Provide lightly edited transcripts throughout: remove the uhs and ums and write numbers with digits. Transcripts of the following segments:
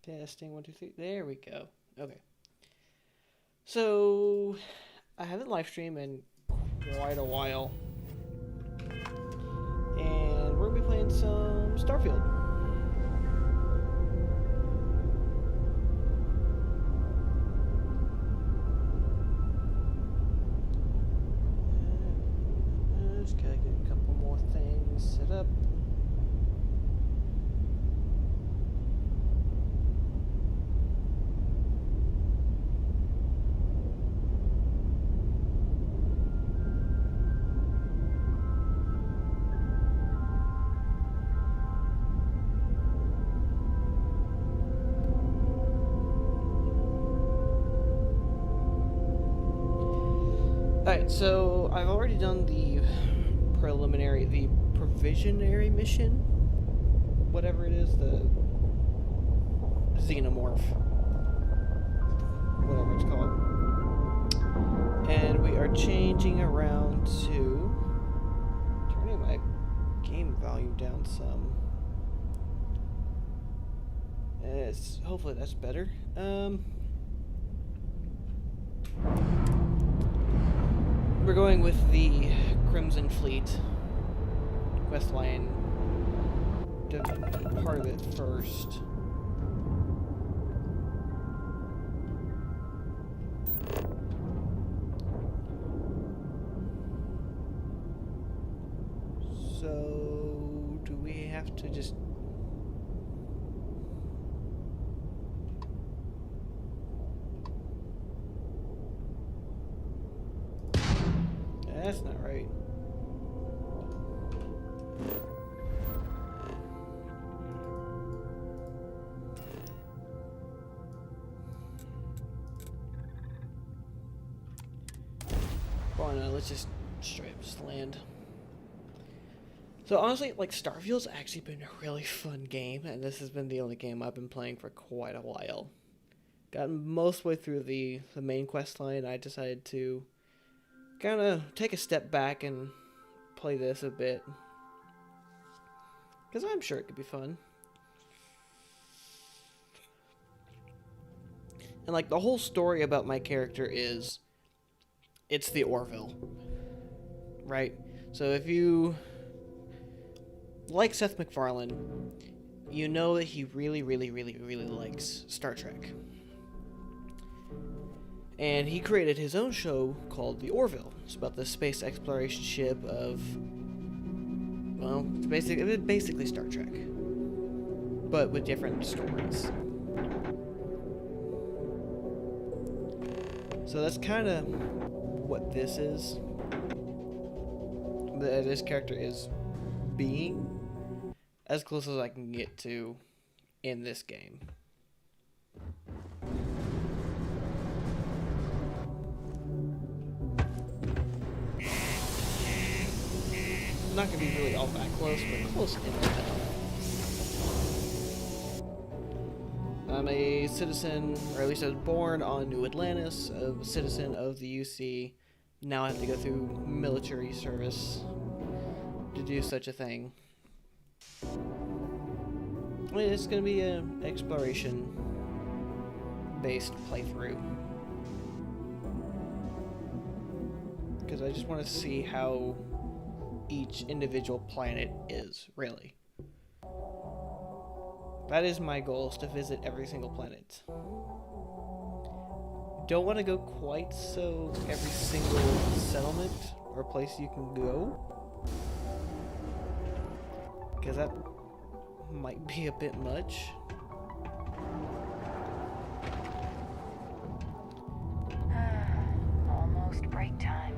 Testing 1, 2, 3. There we go. Okay. So I haven't live streamed in quite a while, and we're gonna be playing some Starfield. Just gotta get a couple more things set up. Alright, so I've already done the provisionary mission, whatever it is, the xenomorph, whatever it's called. And we are changing around to turning my game volume down some. Hopefully that's better. We're going with the Crimson Fleet questline part of it first. So, do we have to just... That's not right. Oh no, let's just straight up just land. So honestly, like, Starfield's actually been a really fun game, and this has been the only game I've been playing for quite a while. Gotten most way through the main quest line, I decided to kind of take a step back and play this a bit, because I'm sure it could be fun. And like, the whole story about my character is it's the Orville, right? So if you like Seth MacFarlane, you know that he really likes Star Trek. And he created his own show called The Orville. It's about the space exploration ship of, well, it's basically Star Trek, but with different stories. So that's kind of what this is. This character is being as close as I can get to in this game. Not gonna be really all that close, but close enough. I'm a citizen, or at least I was born on New Atlantis, a citizen of the UC. Now I have to go through military service to do such a thing. I mean, it's gonna be an exploration-based playthrough. Because I just want to see how each individual planet is, really. That is my goal, is to visit every single planet. Don't want to go quite so every single settlement or place you can go, because that might be a bit much. Almost break time.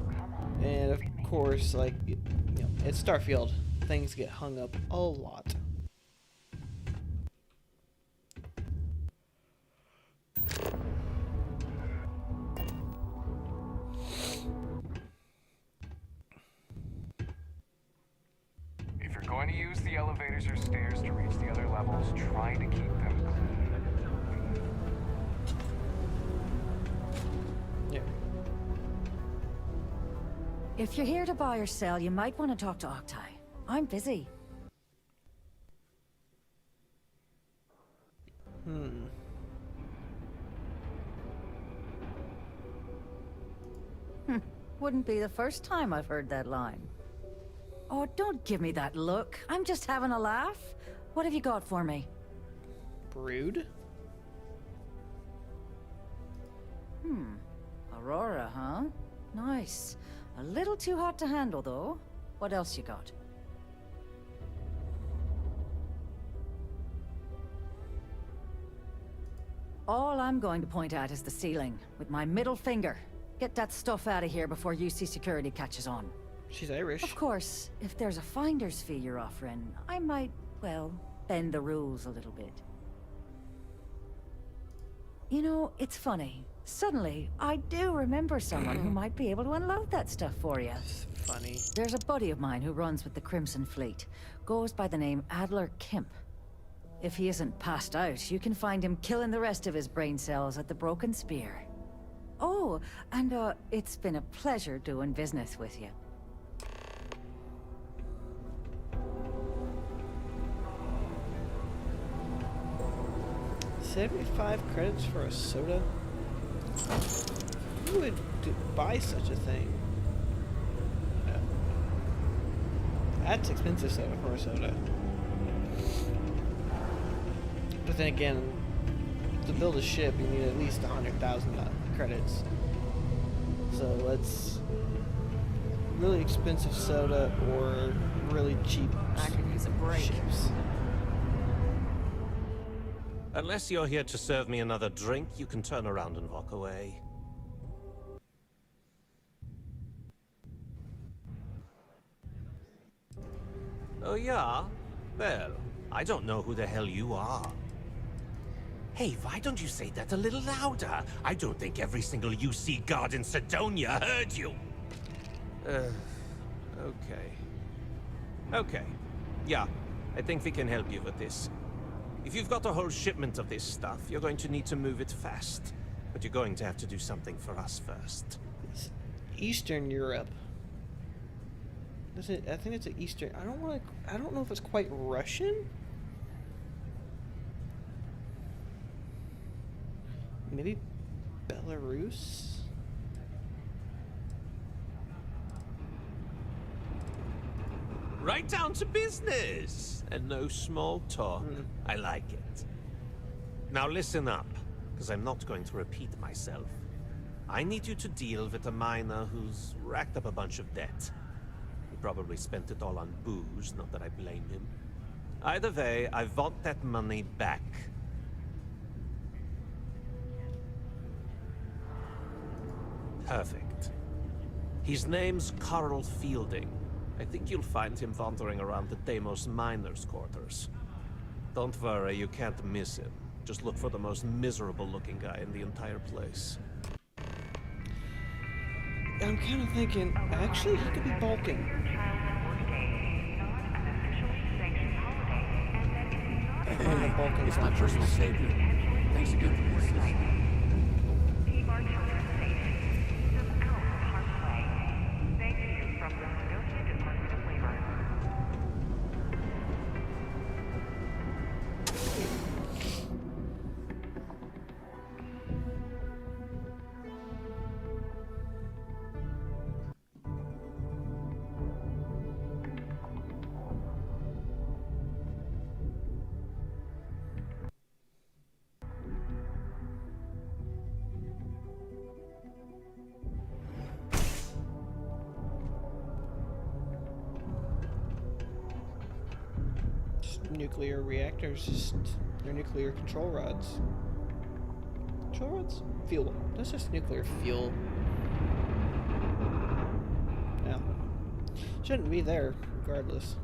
Come on. And of course, like, you know, it's Starfield. Things get hung up a lot. If you're going to use the elevators or stairs to reach the other levels, try to keep them clean. Yeah. If you're here to buy or sell, you might want to talk to Octai. I'm busy. Hmm. Wouldn't be the first time I've heard that line. Oh, don't give me that look. I'm just having a laugh. What have you got for me? Brood? Aurora, huh? Nice. A little too hot to handle, though. What else you got? All I'm going to point at is the ceiling, with my middle finger. Get that stuff out of here before UC security catches on. She's Irish. Of course, if there's a finder's fee you're offering, I might, well, bend the rules a little bit. You know, it's funny. Suddenly, I do remember someone who might be able to unload that stuff for you. It's funny. There's a buddy of mine who runs with the Crimson Fleet. Goes by the name Adler Kemp. If he isn't passed out, you can find him killing the rest of his brain cells at the Broken Spear. Oh, and it's been a pleasure doing business with you. $75 credits for a soda? Who would buy such a thing? Yeah. That's expensive soda for a soda. But then again, to build a ship, you need at least 100,000 credits. So let's really expensive soda or really cheap I could use a break. ships. Unless you're here to serve me another drink, you can turn around and walk away. Oh yeah? Well, I don't know who the hell you are. Hey, why don't you say that a little louder? I don't think every single UC guard in Sidonia heard you. Okay. Okay. Yeah, I think we can help you with this. If you've got a whole shipment of this stuff, you're going to need to move it fast. But you're going to have to do something for us first. It's Eastern Europe. Is it? I think it's an Eastern. I don't know if it's quite Russian. Maybe Belarus. Right down to business, and no small talk. I like it. Now listen up, because I'm not going to repeat myself. I need you to deal with a miner who's racked up a bunch of debt. He probably spent it all on booze, not that I blame him. Either way, I want that money back. Perfect. His name's Carl Fielding. I think you'll find him wandering around the Deimos miners' quarters. Don't worry, you can't miss him. Just look for the most miserable-looking guy in the entire place. I'm kind of thinking, actually, he could be bulking. It's my personal savior. Thanks again for the assist. Keep our children safe. Keep them out of harm's way. Thank you from the Sidonia Department of Labor. Nuclear reactors, just they're nuclear control rods. Control rods? Fuel. That's just nuclear fuel. Yeah. Shouldn't be there, regardless.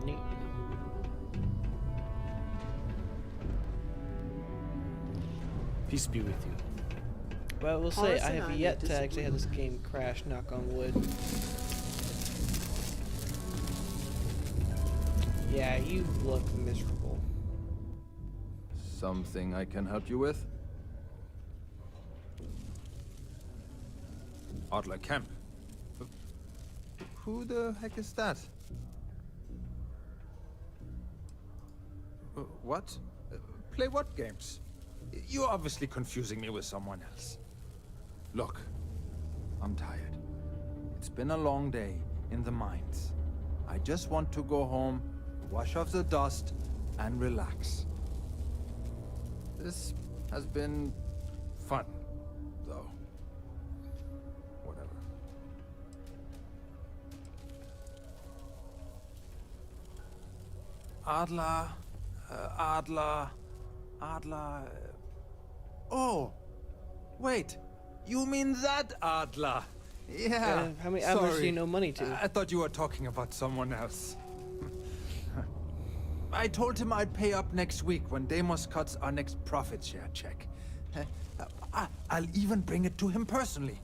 Neat. Peace be with you. But I will say, I have yet to actually have this game crash, knock on wood. Yeah, you look miserable. Something I can help you with? Adler Kemp, Who the heck is that? What? Play what games? You're obviously confusing me with someone else. Look, I'm tired. It's been a long day in the mines. I just want to go home, wash off the dust, and relax. This has been fun, though. Whatever. Adler... Adler... Oh! Wait! You mean that Adler? Yeah. How many Adlers do sorry. you know money to? I thought you were talking about someone else. I told him I'd pay up next week when Deimos cuts our next profit share check. I'll even bring it to him personally.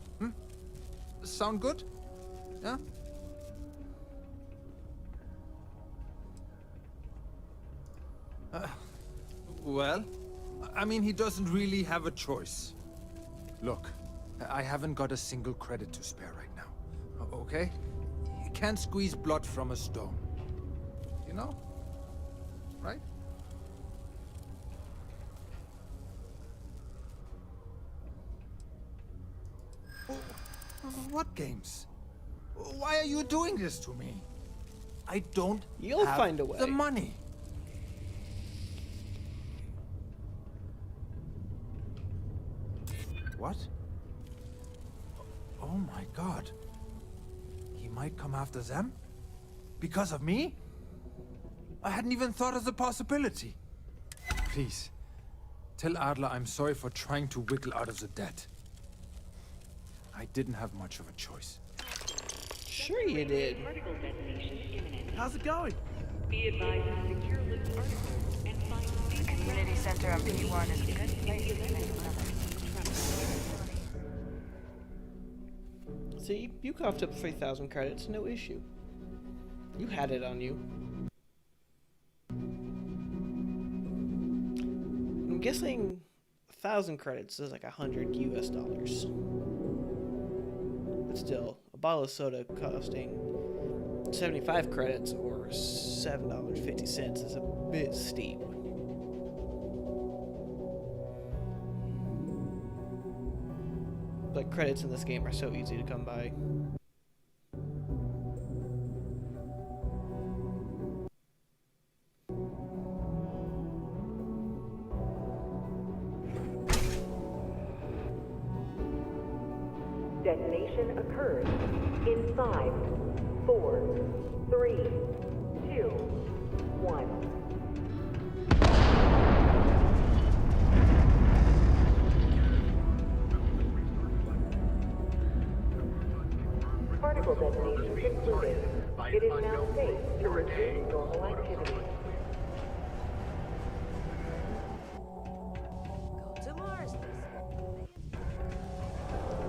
Sound good? Yeah? Well, I mean, he doesn't really have a choice. Look, I haven't got a single credit to spare right now, okay? You can't squeeze blood from a stone. You know? Right? What games? Why are you doing this to me? I don't You'll have find a way. the money. What? Oh my god. He might come after them? Because of me? I hadn't even thought of the possibility. Please, tell Adler I'm sorry for trying to wiggle out of the debt. I didn't have much of a choice. Sure you did. Particle detonation imminent. How's it going? Be advised to secure loose articles and find safe Community center on P1 is a good place to make See, you coughed up 3,000 credits, no issue. You had it on you. I'm guessing 1,000 credits is like $100 US. But still, a bottle of soda costing 75 credits or $7.50 is a bit steep. But credits in this game are so easy to come by. Detonation occurs in 5, 4, 3, 2, 1. Particle detonation concluded. It is now safe to resume normal activity. Go to Mars.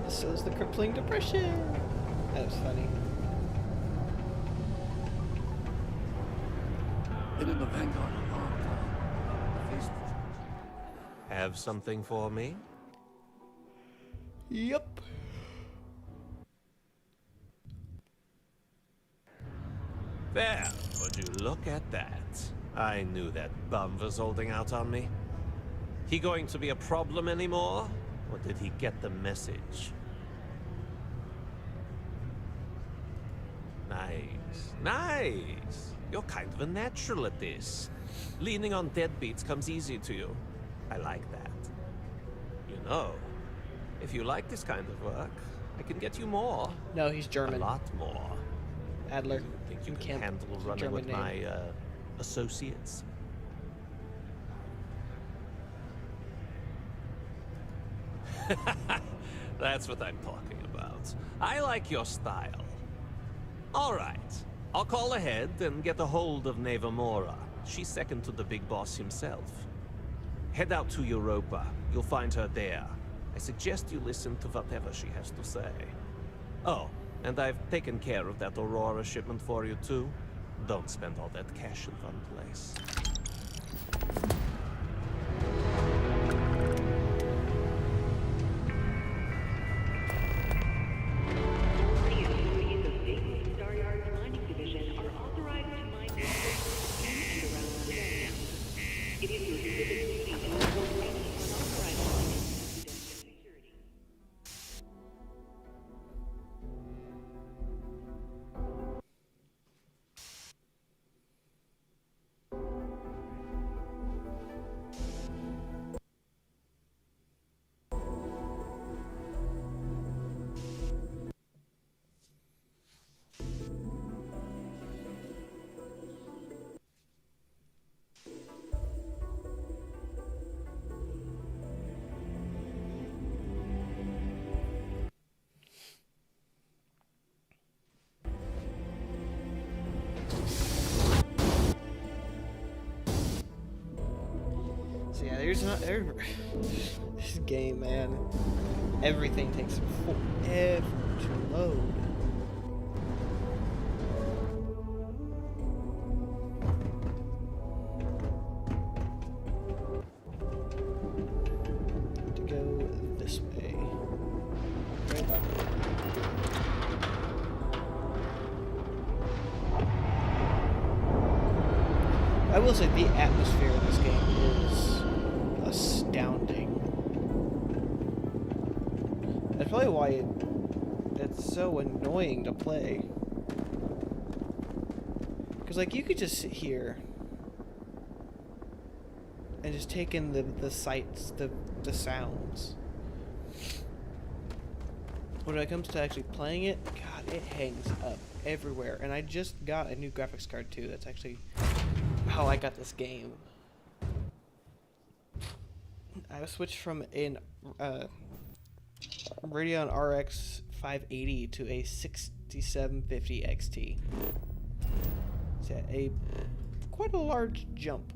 So is the crippling depression. That was funny. Been in the Vanguard a long time. Faced Have something for me? Yep. There, would you look at that? I knew that bum was holding out on me. He going to be a problem anymore? Or did he get the message? Nice, nice. You're kind of a natural at this. Leaning on deadbeats comes easy to you. I like that. You know, if you like this kind of work, I can get you more. No, he's A German. lot more. Adler. Think you from can Kemp. handle It's a running German with name. my associates? That's what I'm talking about. I like your style. All right. I'll call ahead and get a hold of Neva Mora. She's second to the big boss himself. Head out to Europa. You'll find her there. I suggest you listen to whatever she has to say. Oh, and I've taken care of that Aurora shipment for you too. Don't spend all that cash in one place. Please proceed to Star Yard yeah, this game, man. Everything takes forever to load. To go this way. I will say the atmosphere in this game is astounding. That's probably why it's so annoying to play. Because, like, you could just sit here and just take in the sights, the sounds. When it comes to actually playing it, God, it hangs up everywhere. And I just got a new graphics card, too. That's actually how I got this game. I switched from an Radeon RX 580 to a 6750 XT. It's quite a large jump.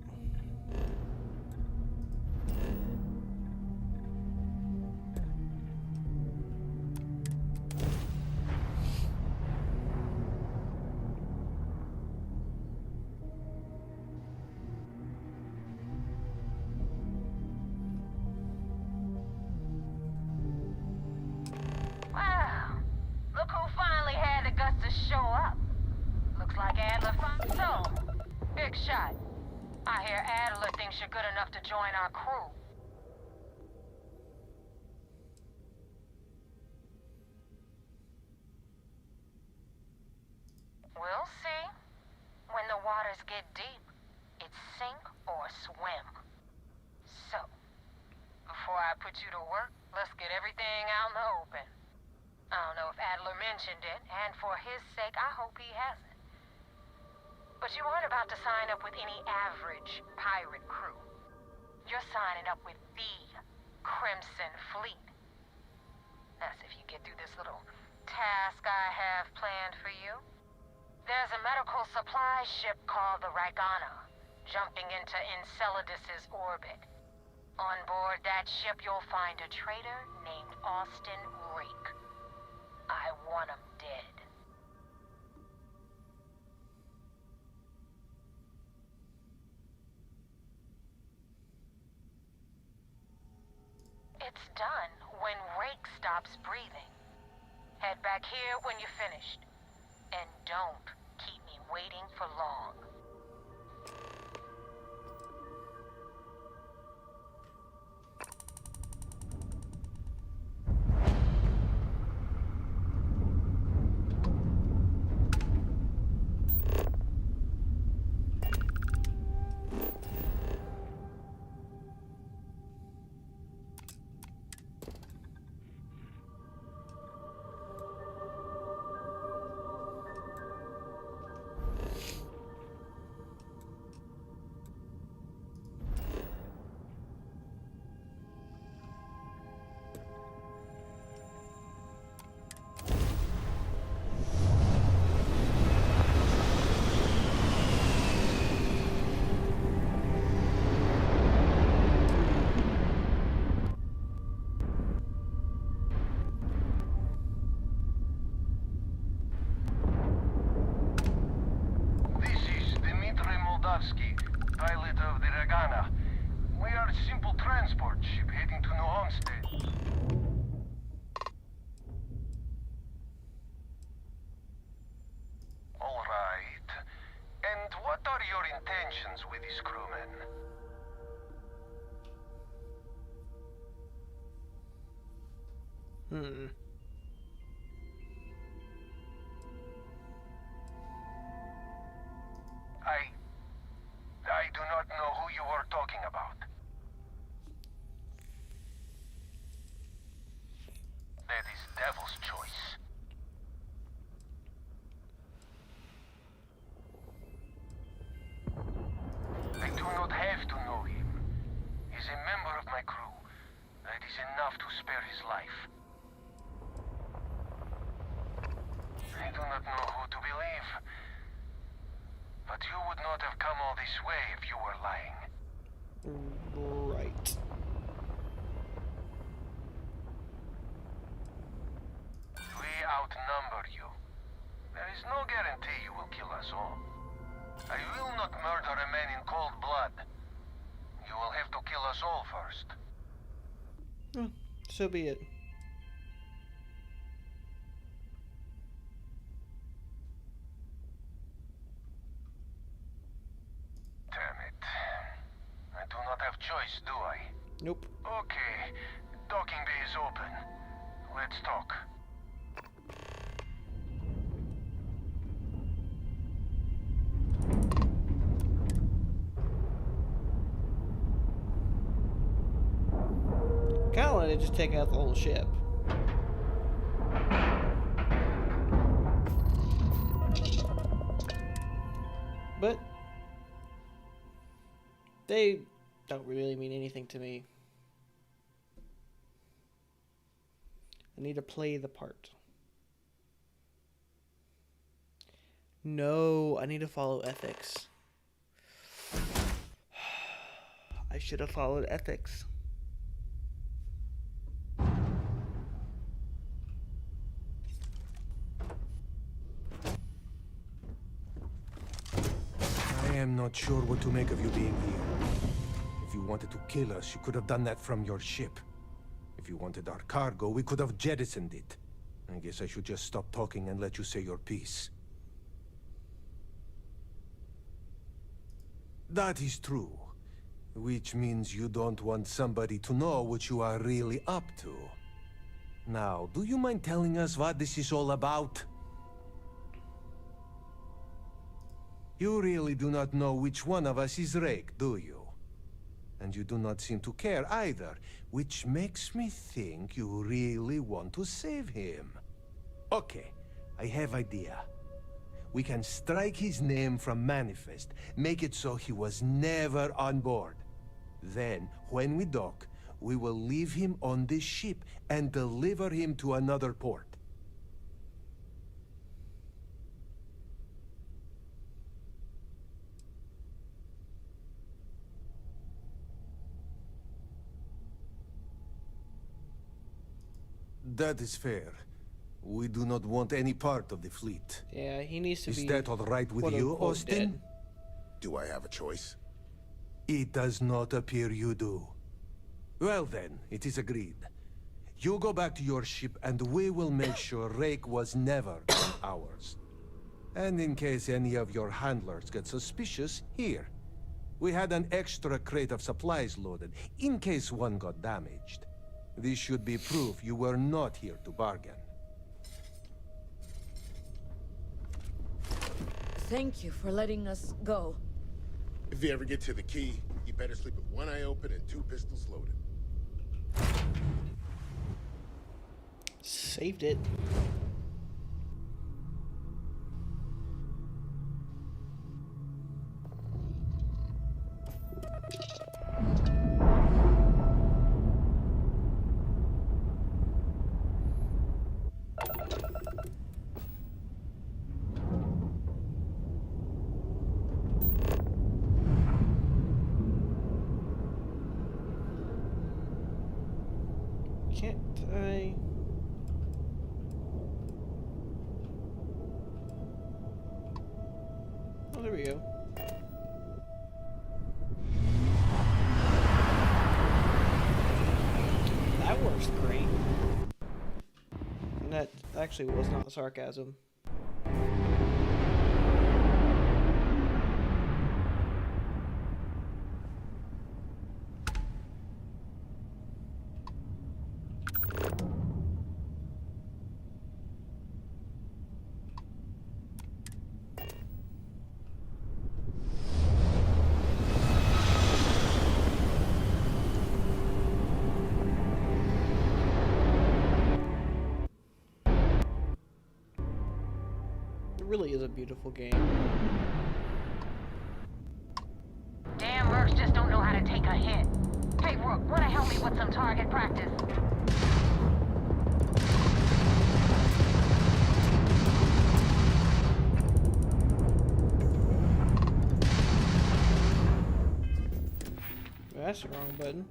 I hear Adler thinks you're good enough to join our crew. We'll see. When the waters get deep, it's sink or swim. So, before I put you to work, let's get everything out in the open. I don't know if Adler mentioned it, and for his sake, I hope he hasn't. But you aren't about to sign up with any average pirate crew. You're signing up with the Crimson Fleet. That's if you get through this little task I have planned for you. There's a medical supply ship called the Ragana, jumping into Enceladus's orbit. On board that ship, you'll find a traitor named Austin Rake. I want him dead. It's done when Rake stops breathing. Head back here when you're finished. And don't keep me waiting for long. Pilot of the Ragana. We are a simple transport ship heading to New Homestead. All right. And what are your intentions with these crewmen? I do not know who you are talking about. That is Devil's choice. I do not have to know him. He's a member of my crew. That is enough to spare his life. I do not know who to believe. But you would not have come all this way if you were lying. Right. We outnumber you. There is no guarantee you will kill us all. I will not murder a man in cold blood. You will have to kill us all first. So be it. Damn it. I do not have choice, do I? Nope. Okay. Docking bay is open. Let's talk. Kinda wanted to just take out the whole ship. But they don't really mean anything to me. I need to play the part. No, I need to follow ethics. I should have followed ethics. I am not sure what to make of you being here. If you wanted to kill us, you could have done that from your ship. If you wanted our cargo, we could have jettisoned it. I guess I should just stop talking and let you say your piece. That is true. Which means you don't want somebody to know what you are really up to. Now, do you mind telling us what this is all about? You really do not know which one of us is Rake, do you? And you do not seem to care either, which makes me think you really want to save him. Okay, I have idea. We can strike his name from Manifest, make it so he was never on board. Then, when we dock, we will leave him on this ship and deliver him to another port. That is fair. We do not want any part of the fleet. Yeah, he needs to Is be. that all right with you, quote-unquote Austin? dead. Do I have a choice? It does not appear you do. Well then, it is agreed. You go back to your ship and we will make sure Rake was never on ours. And in case any of your handlers get suspicious, here. We had an extra crate of supplies loaded, in case one got damaged. This should be proof you were not here to bargain. Thank you for letting us go. If you ever get to the key, you better sleep with one eye open and 2 pistols loaded. Saved it. Can't I? Oh, there we go. That works great. And that actually was not sarcasm. Really is a beautiful game. Damn mercs just don't know how to take a hit. Hey, Rook, wanna help me with some target practice? That's the wrong button.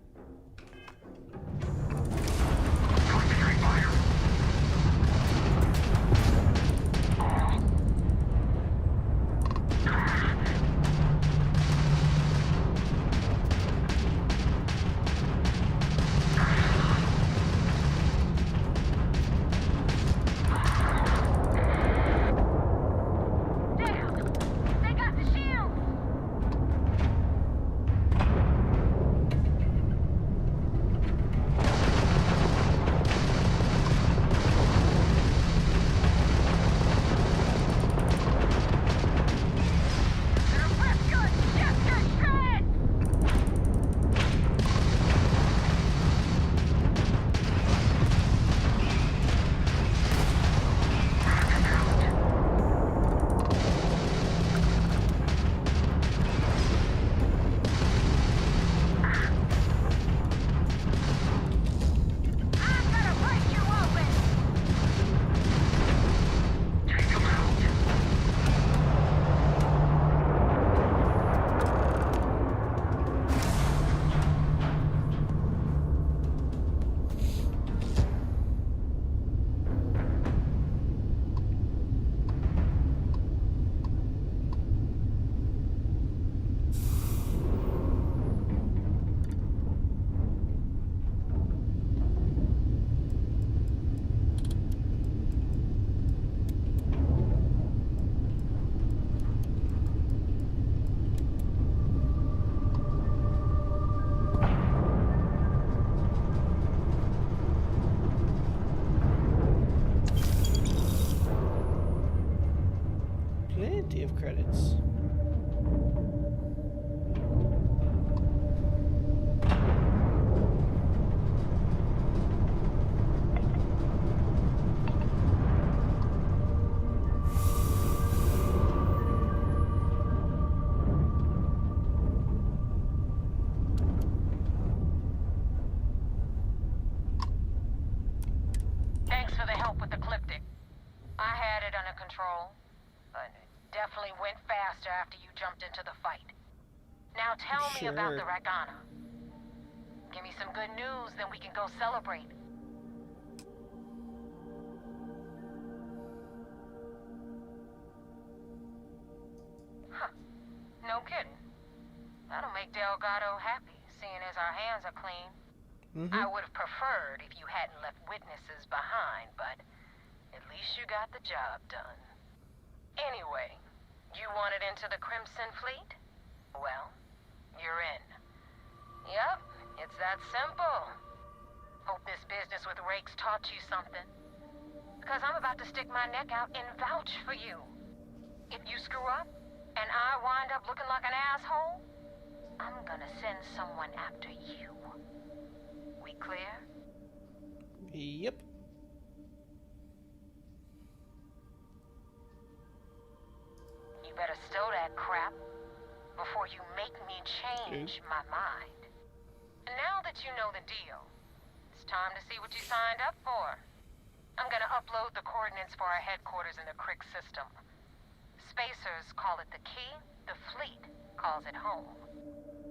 Plenty of credits. Thanks for the help with the Ecliptic. I had it under control, but it definitely went faster after you jumped into the fight. Now tell me about the Rakana. Give me some good news, then we can go celebrate. Huh. No kidding. That'll make Delgado happy, seeing as our hands are clean. I would have preferred if you hadn't left witnesses behind, but at least you got the job done. Anyway, you wanted into the Crimson Fleet? Well, you're in. Yep, it's that simple. Hope this business with Rake's taught you something. Because I'm about to stick my neck out and vouch for you. If you screw up, and I wind up looking like an asshole, I'm gonna send someone after you. We clear? Yep. You better stow that crap before you make me change my mind. And now that you know the deal, it's time to see what you signed up for. I'm gonna upload the coordinates for our headquarters in the Crick system. Spacers call it the key, the fleet calls it home.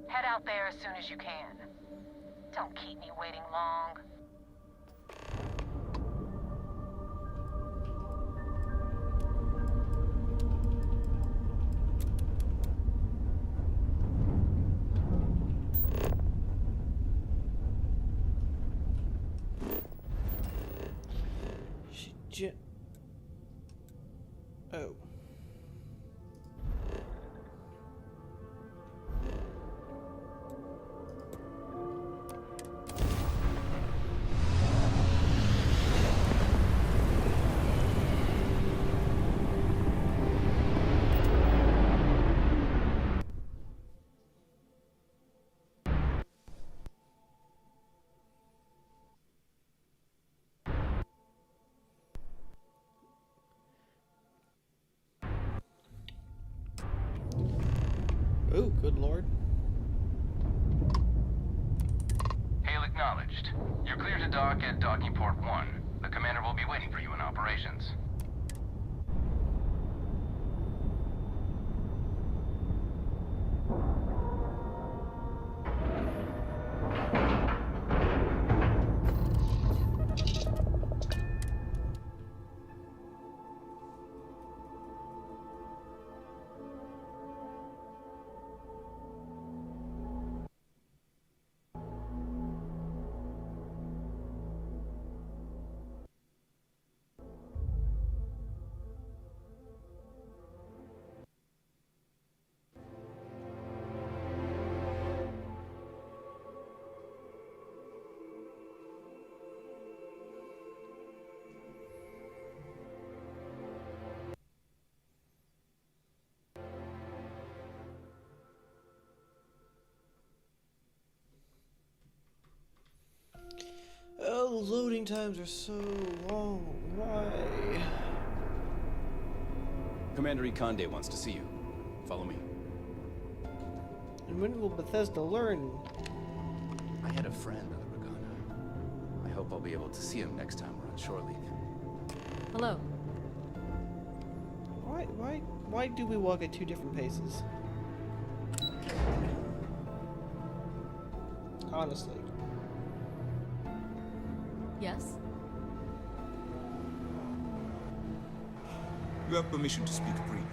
Head out there as soon as you can. Don't keep me waiting long. Oh. Oh, good lord. Hail acknowledged. You're clear to dock at docking port 1. The commander will be waiting for you in operations. times are so long. Why? Commander Ikonde wants to see you. Follow me. And when will Bethesda learn? I had a friend on the Regana. I hope I'll be able to see him next time we're on shore leave. Hello. Why do we walk at two different paces? Honestly. Yes? You have permission to speak freely.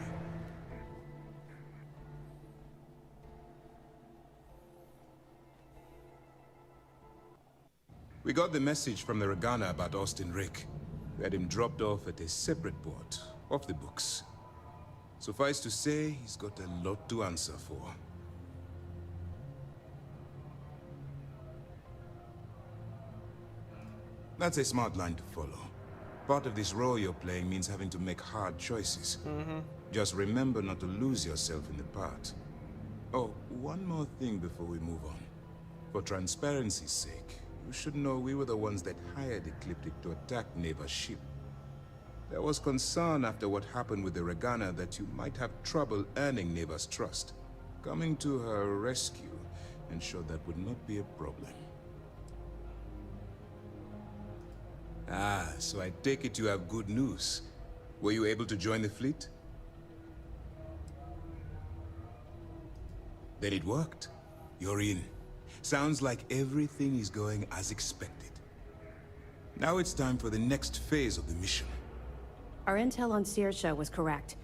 We got the message from the Regana about Austin Rick. We had him dropped off at a separate port, off the books. Suffice to say, he's got a lot to answer for. That's a smart line to follow. Part of this role you're playing means having to make hard choices. Just remember not to lose yourself in the part. Oh, one more thing before we move on. For transparency's sake, you should know we were the ones that hired Ecliptic to attack Neva's ship. There was concern after what happened with the Regana that you might have trouble earning Neva's trust. Coming to her rescue ensured that would not be a problem. Ah, so I take it you have good news. Were you able to join the fleet? Then it worked. You're in. Sounds like everything is going as expected. Now it's time for the next phase of the mission. Our intel on Saoirse was correct.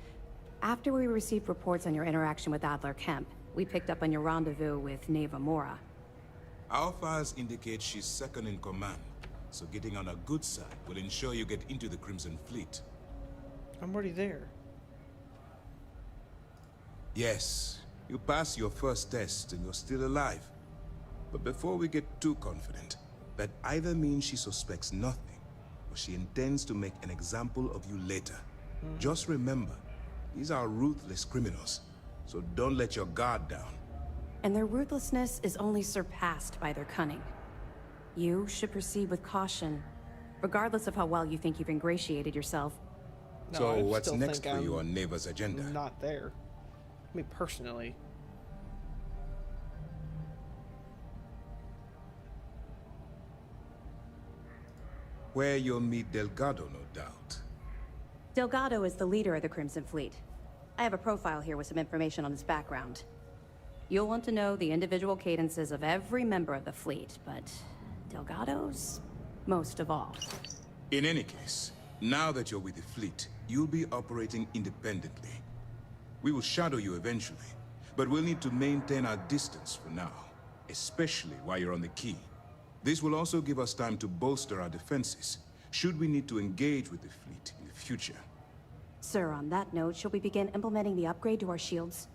After we received reports on your interaction with Adler Kemp, we picked up on your rendezvous with Neva Mora. Our files indicate she's second in command, so getting on her good side will ensure you get into the Crimson Fleet. I'm already there. Yes, you passed your first test and you're still alive. But before we get too confident, that either means she suspects nothing, or she intends to make an example of you later. Just remember, these are ruthless criminals, so don't let your guard down. And their ruthlessness is only surpassed by their cunning. You should proceed with caution, regardless of how well you think you've ingratiated yourself. So what's next for you on Neva's agenda? Not there. I mean, personally. Where you'll meet Delgado, no doubt. Delgado is the leader of the Crimson Fleet. I have a profile here with some information on his background. You'll want to know the individual cadences of every member of the fleet, but Delgado's most of all. In any case, now that you're with the fleet, you'll be operating independently. We will shadow you eventually, but we'll need to maintain our distance for now, especially while you're on the key. This will also give us time to bolster our defenses, should we need to engage with the fleet in the future. Sir, on that note, shall we begin implementing the upgrade to our shields?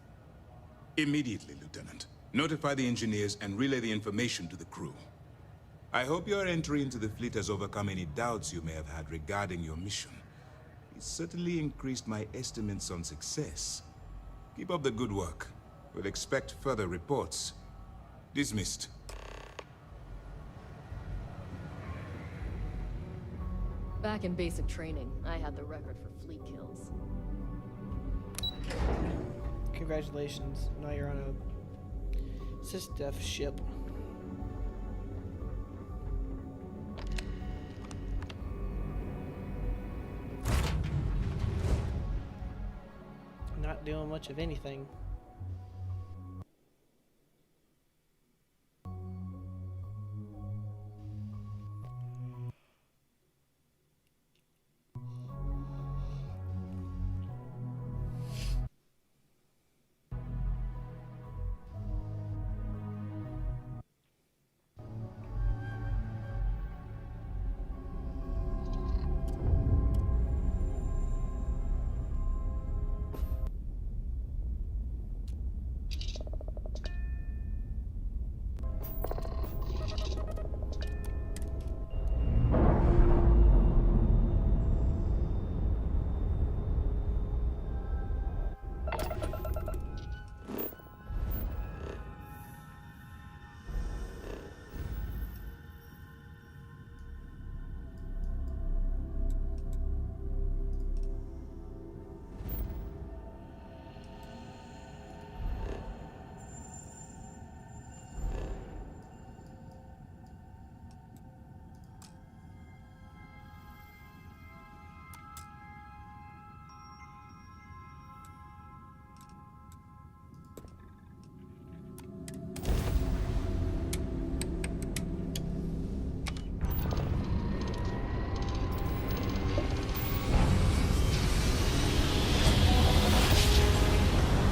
Immediately, Lieutenant. Notify the engineers and relay the information to the crew. I hope your entry into the fleet has overcome any doubts you may have had regarding your mission. It certainly increased my estimates on success. Keep up the good work. We'll expect further reports. Dismissed. Back in basic training, I had the record for fleet kills. Congratulations. Now you're on a sysdef ship. Not doing much of anything.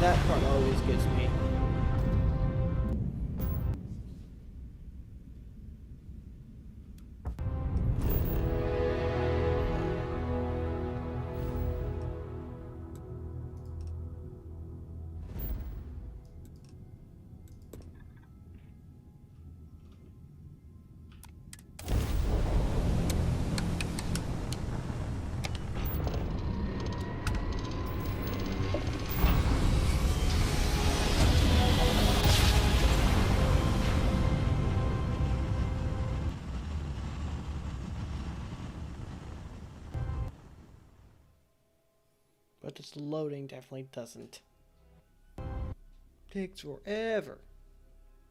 That part always gets me. But this loading definitely doesn't. Takes forever.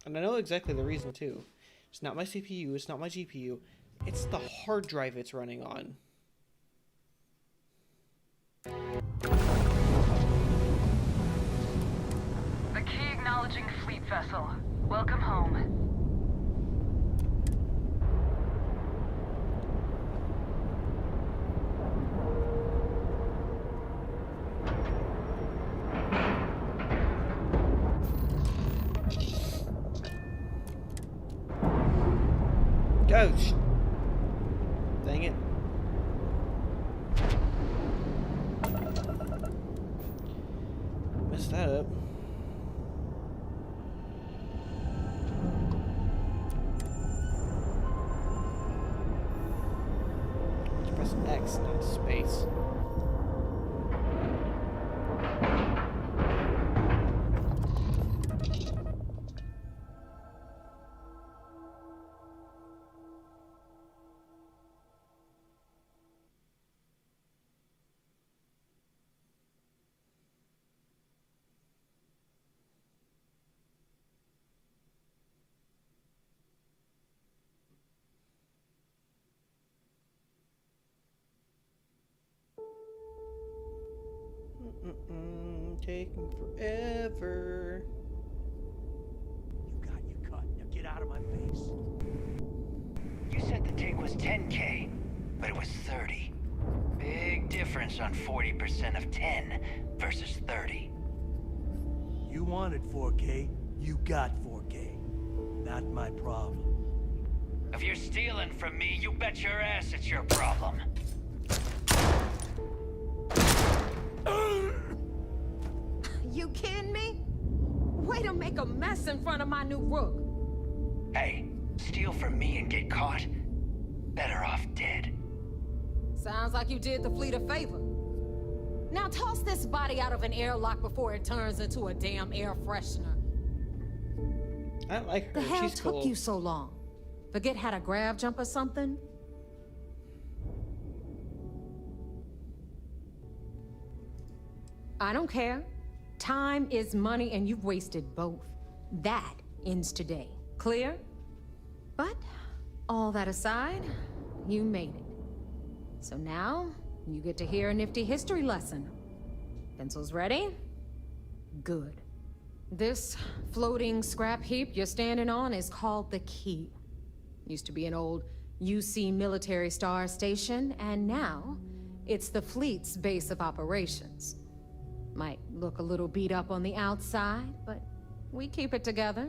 And I know exactly the reason too. It's not my CPU, it's not my GPU, it's the hard drive it's running on. The key acknowledging fleet vessel. Welcome home. Ouch! Dang it. Messed that up. Let's press X, not space. Taking forever. You got your cut. Now get out of my face. You said the take was 10K, but it was 30. Big difference on 40% of 10 versus 30. You wanted 4K, you got 4K. Not my problem. If you're stealing from me, you bet your ass it's your problem. You kidding me? Way to make a mess in front of my new rook. Hey, steal from me and get caught? Better off dead. Sounds like you did the fleet a favor. Now toss this body out of an airlock before it turns into a damn air freshener. I like her. The hell She's took cool. you so long? Forget how to grav jump or something? I don't care. Time is money and you've wasted both. That ends today. Clear? But all that aside, you made it. So now, you get to hear a nifty history lesson. Pencils ready? Good. This floating scrap heap you're standing on is called the Key. Used to be an old UC military star station, and now it's the fleet's base of operations. Might look a little beat up on the outside, but we keep it together.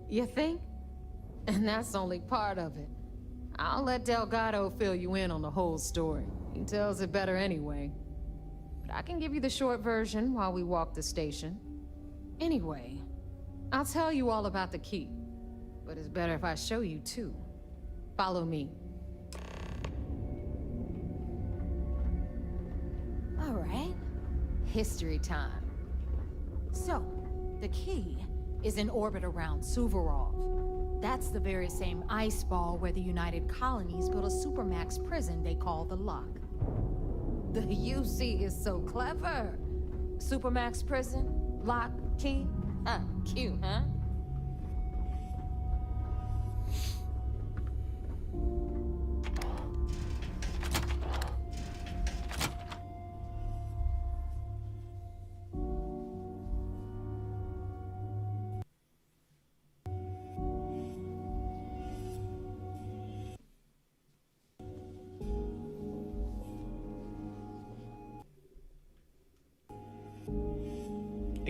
You think? And that's only part of it. I'll let Delgado fill you in on the whole story. He tells it better anyway. But I can give you the short version while we walk the station. Anyway, I'll tell you all about the Key. But it's better if I show you too. Follow me. All right. History time. So, the Key is in orbit around Suvorov. That's the very same ice ball where the United Colonies built a supermax prison they call the Lock. The UC is so clever. Supermax prison, Lock, Key. Cute, huh?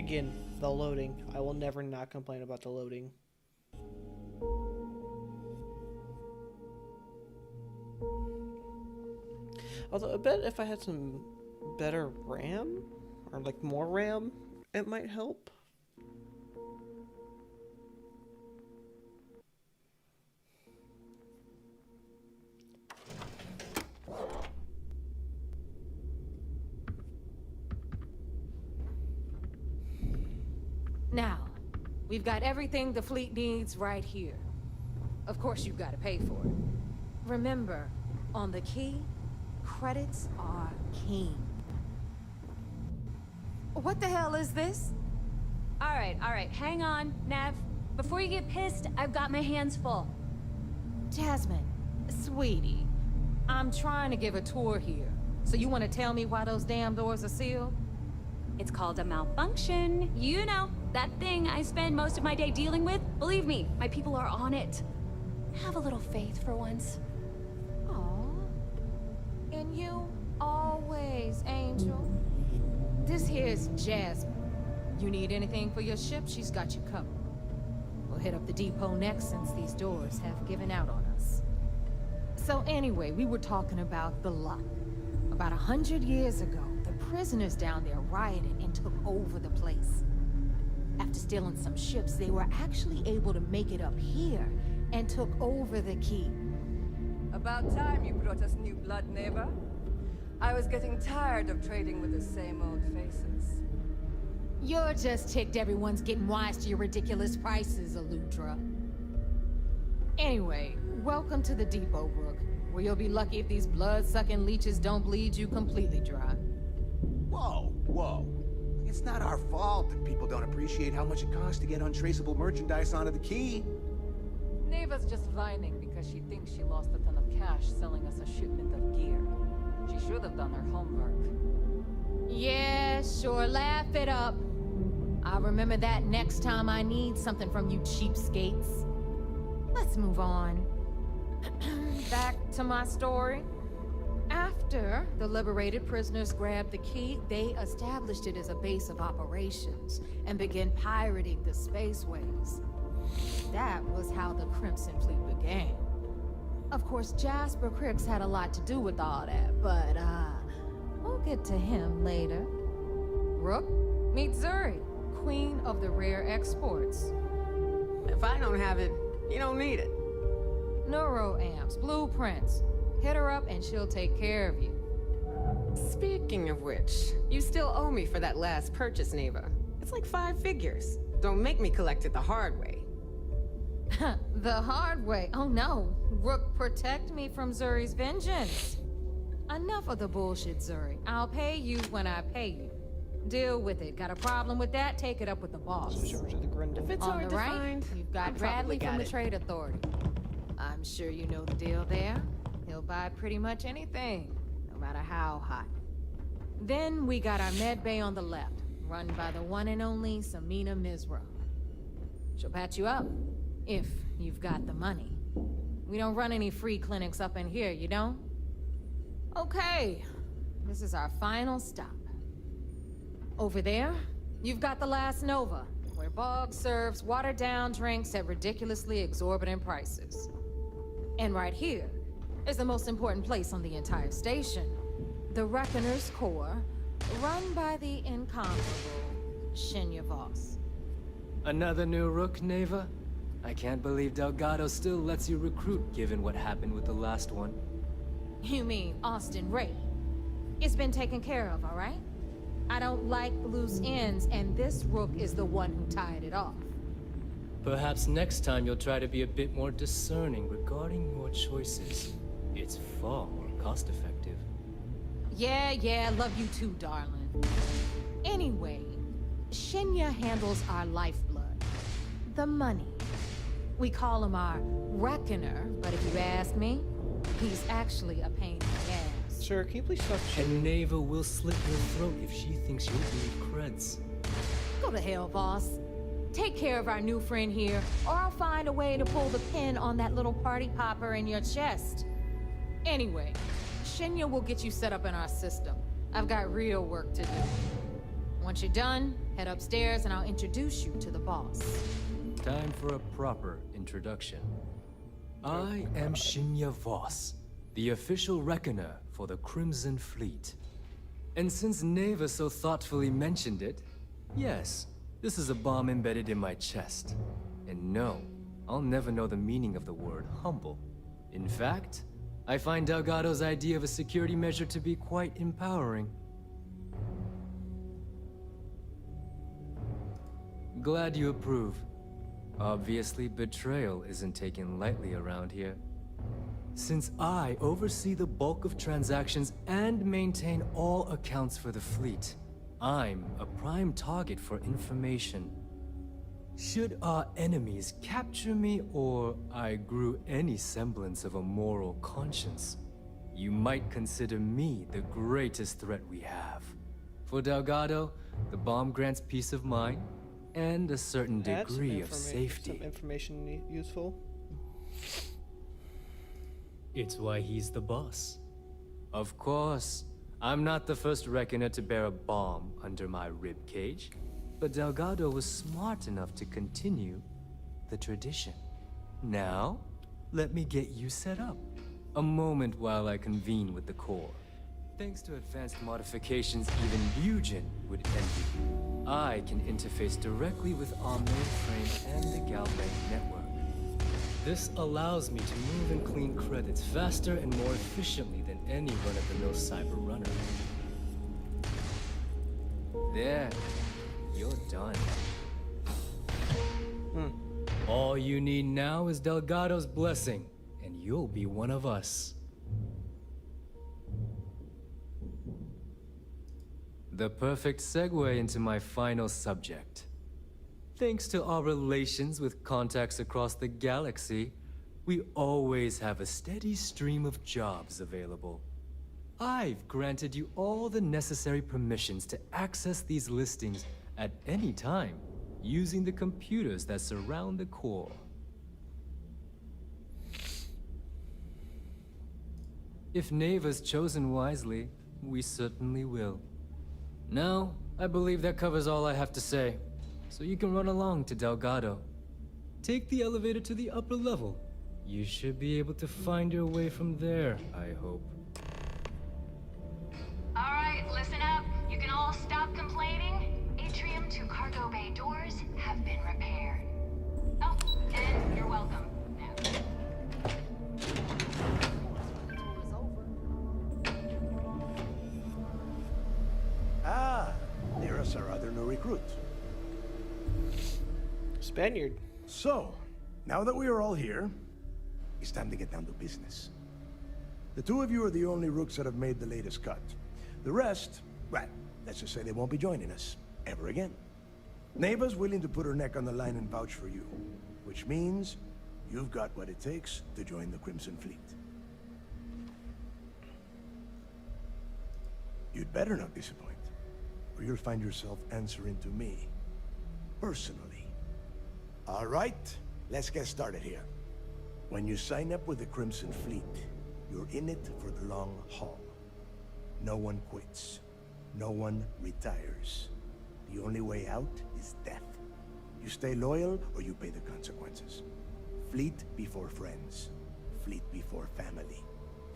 Again, the loading. I will never not complain about the loading. Although I bet if I had some better RAM, or like more RAM, it might help. Now, we've got everything the fleet needs right here. Of course, you've got to pay for it. Remember, on the key, credits are king. What the hell is this? All right, hang on, Nav. Before you get pissed, I've got my hands full. Jasmine, sweetie, I'm trying to give a tour here. So you want to tell me why those damn doors are sealed? It's called a malfunction. You know, that thing I spend most of my day dealing with. Believe me, my people are on it. Have a little faith for once. Aww. And you always, Angel. This here's Jasmine. You need anything for your ship, she's got you covered. We'll hit up the depot next since these doors have given out on us. So anyway, we were talking about the Lot. About 100 years ago, the prisoners down there rioted and took over the place. After stealing some ships, they were actually able to make it up here and took over the key. About time you brought us new blood, neighbor. I was getting tired of trading with the same old faces. You're just ticked everyone's getting wise to your ridiculous prices, Aludra. Anyway, welcome to the depot, Rook, where you'll be lucky if these blood-sucking leeches don't bleed you completely dry. Whoa, whoa. It's not our fault that people don't appreciate how much it costs to get untraceable merchandise onto the key. Neva's just whining because she thinks she lost a ton of cash selling us a shipment of gear. She should have done her homework. Yeah, sure, laugh it up. I'll remember that next time I need something from you cheapskates. Let's move on. Back to my story. After the liberated prisoners grabbed the key, they established it as a base of operations and began pirating the spaceways. That was how the Crimson Fleet began. Of course, Jasper Cricks had a lot to do with all that, but, we'll get to him later. Rook, meet Zuri, queen of the rare exports. If I don't have it, you don't need it. Neuroamps, blueprints. Hit her up and she'll take care of you. Speaking of which, you still owe me for that last purchase, Neva. It's like 5 figures. Don't make me collect it the hard way. The hard way? Oh no. Rook, protect me from Zuri's vengeance. Enough of the bullshit, Zuri. I'll pay you when I pay you. Deal with it. Got a problem with that? Take it up with the boss. If it's On hard the to right, find, you've I got probably Bradley got from the it. Trade Authority. I'm sure you know the deal there. He'll buy pretty much anything, no matter how hot. Then we got our med bay on the left, run by the one and only Samina Mizra. She'll patch you up, if you've got the money. We don't run any free clinics up in here, you don't? Okay, this is our final stop. Over there, you've got the Last Nova, where Bog serves watered-down drinks at ridiculously exorbitant prices. And right here is the most important place on the entire station, the Reckoner's Core, run by the incomparable Shinya Voss. Another new Rook, Neva? I can't believe Delgado still lets you recruit, given what happened with the last one. You mean Austin Ray? It's been taken care of, all right? I don't like loose ends, and this Rook is the one who tied it off. Perhaps next time you'll try to be a bit more discerning regarding your choices. It's far more cost-effective. Yeah, love you too, darling. Anyway, Shinya handles our lifeblood. The money. We call him our Reckoner, but if you ask me, he's actually a pain in the ass. Sir, can you please stop? And Neva will slit your throat if she thinks you'll need creds. Go to hell, boss. Take care of our new friend here, or I'll find a way to pull the pin on that little party popper in your chest. Anyway, Shinya will get you set up in our system. I've got real work to do. Once you're done, Head upstairs and I'll introduce you to the boss. Time for a proper introduction. I am Shinya Voss, the official reckoner for the Crimson Fleet. And since Neva so thoughtfully mentioned it, yes, this is a bomb embedded in my chest. And no, I'll never know the meaning of the word humble. In fact, I find Delgado's idea of a security measure to be quite empowering. Glad you approve. Obviously, betrayal isn't taken lightly around here. Since I oversee the bulk of transactions and maintain all accounts for the fleet, I'm a prime target for information. Should our enemies capture me or I grew any semblance of a moral conscience, you might consider me the greatest threat we have. For Delgado, the bomb grants peace of mind and a certain degree of safety. Some information useful. It's why he's the boss. Of course, I'm not the first reckoner to bear a bomb under my ribcage, but Delgado was smart enough to continue the tradition. Now, let me get you set up. A moment while I convene with the core. Thanks to advanced modifications even Eugen would envy, I can interface directly with our mainframe and the Galbank network. This allows me to move and clean credits faster and more efficiently than any run-of-the-mill cyber runner. There, you're done. All you need now is Delgado's blessing, and you'll be one of us. The perfect segue into my final subject. Thanks to our relations with contacts across the galaxy, we always have a steady stream of jobs available. I've granted you all the necessary permissions to access these listings at any time, using the computers that surround the core. If Neva's chosen wisely, we certainly will. Now, I believe that covers all I have to say, so you can run along to Delgado. Take the elevator to the upper level. You should be able to find your way from there, I hope. Alright, listen up. You can all stop complaining. Atrium to cargo bay doors have been repaired. Oh, and you're welcome. Ah, there's our other new recruit. Spaniard. So, now that we are all here, it's time to get down to business. The two of you are the only rooks that have made the latest cut. The rest, well, let's just say they won't be joining us ever again. Neva's willing to put her neck on the line and vouch for you, which means you've got what it takes to join the Crimson Fleet. You'd better not disappoint, or you'll find yourself answering to me, personally. All right, let's get started here. When you sign up with the Crimson Fleet, you're in it for the long haul. No one quits. No one retires. The only way out is death. You stay loyal or you pay the consequences. Fleet before friends. Fleet before family.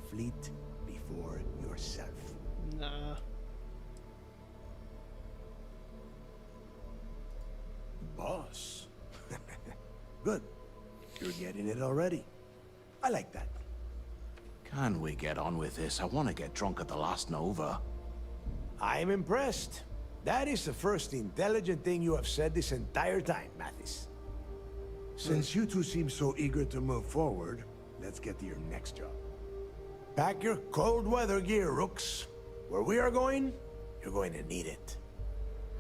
Fleet before yourself. Nah. Boss. Good. You're getting it already. I like that. Can we get on with this? I want to get drunk at the last Nova. I'm impressed. That is the first intelligent thing you have said this entire time, Mathis. Since you two seem so eager to move forward, let's get to your next job. Pack your cold weather gear, Rooks. Where we are going, you're going to need it.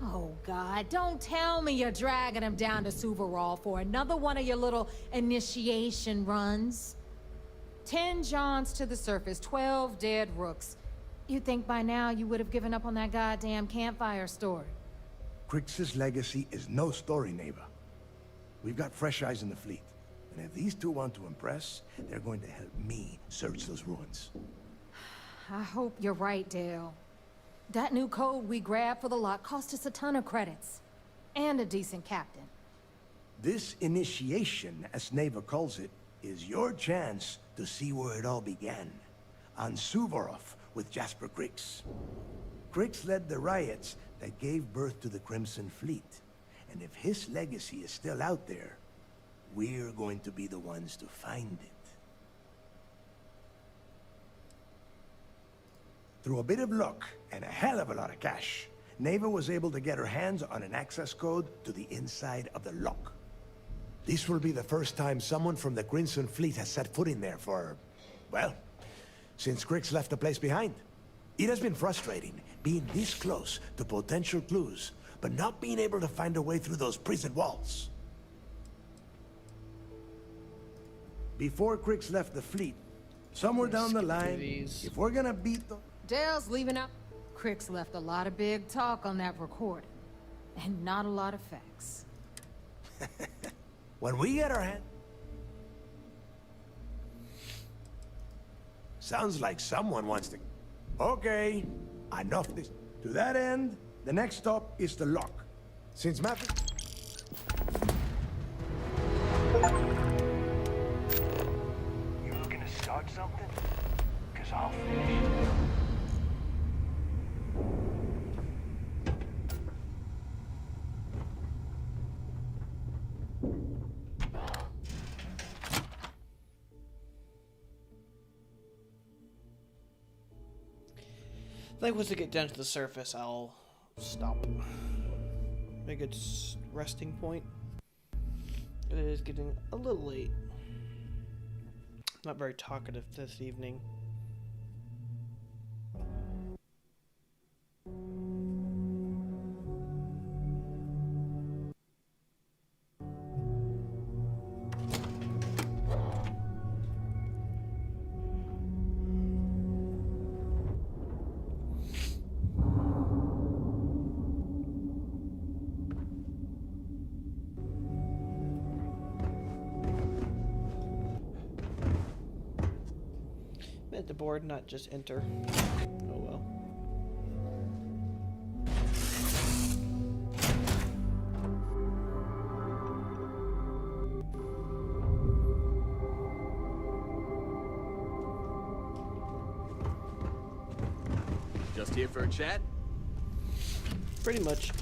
Oh, God, don't tell me you're dragging him down to Suvarall for another one of your little initiation runs. 10 Johns to the surface, 12 dead rooks. You'd think by now you would have given up on that goddamn campfire story. Crix's legacy is no story, Neva. We've got fresh eyes in the fleet. And if these two want to impress, they're going to help me search those ruins. I hope you're right, Dale. That new code we grabbed for the lot cost us a ton of credits. And a decent captain. This initiation, as Neva calls it, is your chance to see where it all began. On Suvorov with Jasper Krix. Krix led the riots that gave birth to the Crimson Fleet. And if his legacy is still out there, we're going to be the ones to find it. Through a bit of luck and a hell of a lot of cash, Neva was able to get her hands on an access code to the inside of the lock. This will be the first time someone from the Crimson Fleet has set foot in there for, well, since Krix left the place behind. It has been frustrating, being this close to potential clues, but not being able to find a way through those prison walls. Before Krix left the fleet, somewhere down the line, if we're gonna beat the... Dale's leaving out. Krix left a lot of big talk on that recording. And not a lot of facts. When we get our hand... Sounds like someone wants to... Okay, enough this. To that end, the next stop is the lock. Since Matthew... You looking to start something? Because I'll finish. I think once I get down to the surface, I'll stop. Make a resting point. It is getting a little late. Not very talkative this evening. At the board, not just enter. Oh well. Just here for a chat? Pretty much.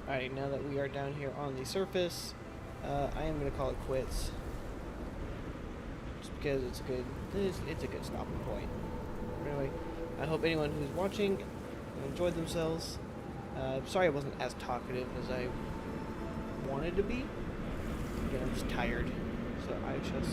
Alright, now that we are down here on the surface, I am going to call it quits. Just because it's a good stopping point. Anyway, I hope anyone who's watching enjoyed themselves. Sorry I wasn't as talkative as I wanted to be. Again, I'm just tired. So I shall see